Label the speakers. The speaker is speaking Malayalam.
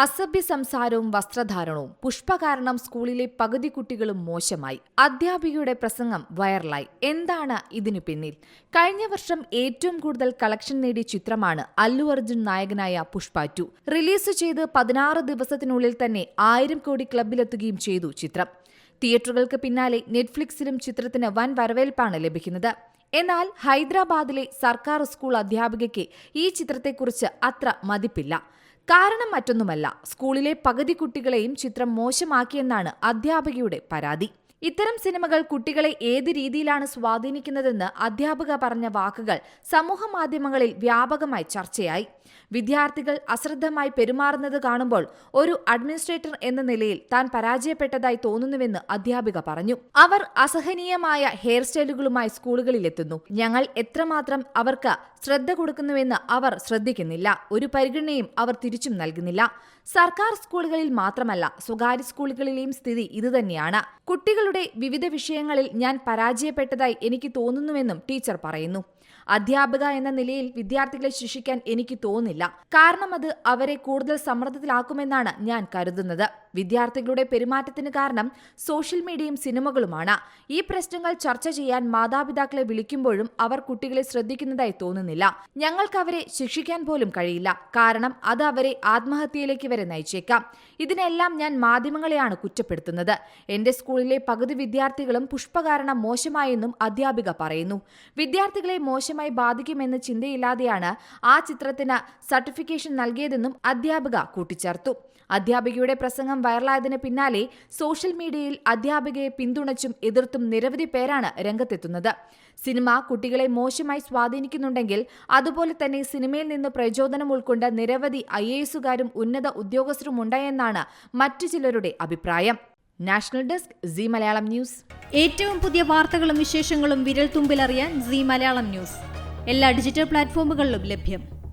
Speaker 1: അസഭ്യ സംസാരവും വസ്ത്രധാരണവും പുഷ്പ കാരണം സ്കൂളിലെ പകുതി കുട്ടികളും മോശമായി. അധ്യാപികയുടെ പ്രസംഗം വൈറലായി. എന്താണ് ഇതിനു പിന്നിൽ? കഴിഞ്ഞ വർഷം ഏറ്റവും കൂടുതൽ കളക്ഷൻ നേടിയ ചിത്രമാണ് അല്ലു അർജുൻ നായകനായ പുഷ്പ 2. റിലീസ് ചെയ്ത് 16 ദിവസത്തിനുള്ളിൽ തന്നെ 1000 കോടി ക്ലബിലെത്തുകയും ചെയ്തു ചിത്രം. തിയേറ്ററുകൾക്ക് പിന്നാലെ നെറ്റ്ഫ്ലിക്സിലും ചിത്രത്തിന് വൻ വരവേൽപ്പാണ് ലഭിക്കുന്നത്. എന്നാൽ ഹൈദരാബാദിലെ സർക്കാർ സ്കൂൾ അധ്യാപികയ്ക്ക് ഈ ചിത്രത്തെക്കുറിച്ച് അത്ര മതിപ്പില്ല. കാരണം മറ്റൊന്നുമല്ല, സ്കൂളിലെ പകുതി കുട്ടികളെയും ചിത്രം മോശമാക്കിയെന്നാണ് അധ്യാപികയുടെ പരാതി. ഇത്തരം സിനിമകൾ കുട്ടികളെ ഏത് രീതിയിലാണ് സ്വാധീനിക്കുന്നതെന്ന് അധ്യാപിക പറഞ്ഞ വാക്കുകൾ സമൂഹമാധ്യമങ്ങളിൽ വ്യാപകമായി ചർച്ചയായി. വിദ്യാർത്ഥികൾ അശ്രദ്ധമായി പെരുമാറുന്നത് കാണുമ്പോൾ ഒരു അഡ്മിനിസ്ട്രേറ്റർ എന്ന നിലയിൽ താൻ പരാജയപ്പെട്ടതായി തോന്നുന്നുവെന്ന് അധ്യാപിക പറഞ്ഞു. അവർ അസഹനീയമായ ഹെയർ സ്റ്റൈലുകളുമായി സ്കൂളുകളിലെത്തുന്നു. ഞങ്ങൾ എത്രമാത്രം അവർക്ക് ശ്രദ്ധ കൊടുക്കുന്നുവെന്ന് അവർ ശ്രദ്ധിക്കുന്നില്ല. ഒരു പരിഗണനയും അവർ തിരിച്ചും നൽകുന്നില്ല. സർക്കാർ സ്കൂളുകളിൽ മാത്രമല്ല, സ്വകാര്യ സ്കൂളുകളിലെയും സ്ഥിതി ഇതുതന്നെയാണ്. കുട്ടികളുടെ വിവിധ വിഷയങ്ങളിൽ ഞാൻ പരാജയപ്പെട്ടതായി എനിക്ക് തോന്നുന്നുവെന്നും ടീച്ചർ പറയുന്നു. അധ്യാപിക എന്ന നിലയിൽ വിദ്യാർത്ഥികളെ ശിക്ഷിക്കാൻ എനിക്ക് തോന്നില്ല. കാരണം അത് അവരെ കൂടുതൽ സമ്മർദ്ദത്തിലാക്കുമെന്നാണ് ഞാൻ കരുതുന്നത്. വിദ്യാർത്ഥികളുടെ പെരുമാറ്റത്തിന് കാരണം സോഷ്യൽ മീഡിയയും സിനിമകളുമാണ്. ഈ പ്രശ്നങ്ങൾ ചർച്ച ചെയ്യാൻ മാതാപിതാക്കളെ വിളിക്കുമ്പോഴും അവർ കുട്ടികളെ ശ്രദ്ധിക്കുന്നതായി തോന്നുന്നില്ല. ഞങ്ങൾക്ക് അവരെ ശിക്ഷിക്കാൻ പോലും കഴിയില്ല. കാരണം അത് അവരെ ആത്മഹത്യയിലേക്ക് വരെ നയിച്ചേക്കാം. ഇതിനെല്ലാം ഞാൻ മാധ്യമങ്ങളെയാണ് കുറ്റപ്പെടുത്തുന്നത്. എന്റെ സ്കൂളിലെ പകുതി വിദ്യാർത്ഥികളും പുഷ്പ കാരണം മോശമായെന്നും അധ്യാപിക പറയുന്നു. വിദ്യാർത്ഥികളെ മോശമായി ബാധിക്കുമെന്ന് ചിന്തയില്ലാതെയാണ് ആ ചിത്രത്തിന് സർട്ടിഫിക്കേഷൻ നൽകിയതെന്നും അധ്യാപിക കൂട്ടിച്ചേർത്തു. അധ്യാപികയുടെ പ്രസംഗം വൈറലായതിന് പിന്നാലെ സോഷ്യൽ മീഡിയയിൽ അധ്യാപികയെ പിന്തുണച്ചും എതിർത്തും നിരവധി പേരാണ് രംഗത്തെത്തുന്നത്. സിനിമ കുട്ടികളെ മോശമായി സ്വാധീനിക്കുന്നുണ്ടെങ്കിൽ അതുപോലെ തന്നെ സിനിമയിൽ നിന്ന് പ്രചോദനം ഉൾക്കൊണ്ട് നിരവധി IAS-കാരും ഉന്നത ഉദ്യോഗസ്ഥരുമുണ്ടായെന്നാണ് മറ്റു ചിലരുടെ അഭിപ്രായം. National desk Zee Malayalam news.
Speaker 2: ഏറ്റവും പുതിയ വാർത്തകളും വിശേഷങ്ങളും വിരൽ തുമ്പിലറിയാൻ സീ മലയാളം ന്യൂസ് എല്ലാ ഡിജിറ്റൽ പ്ലാറ്റ്ഫോമുകളിലും ലഭ്യം.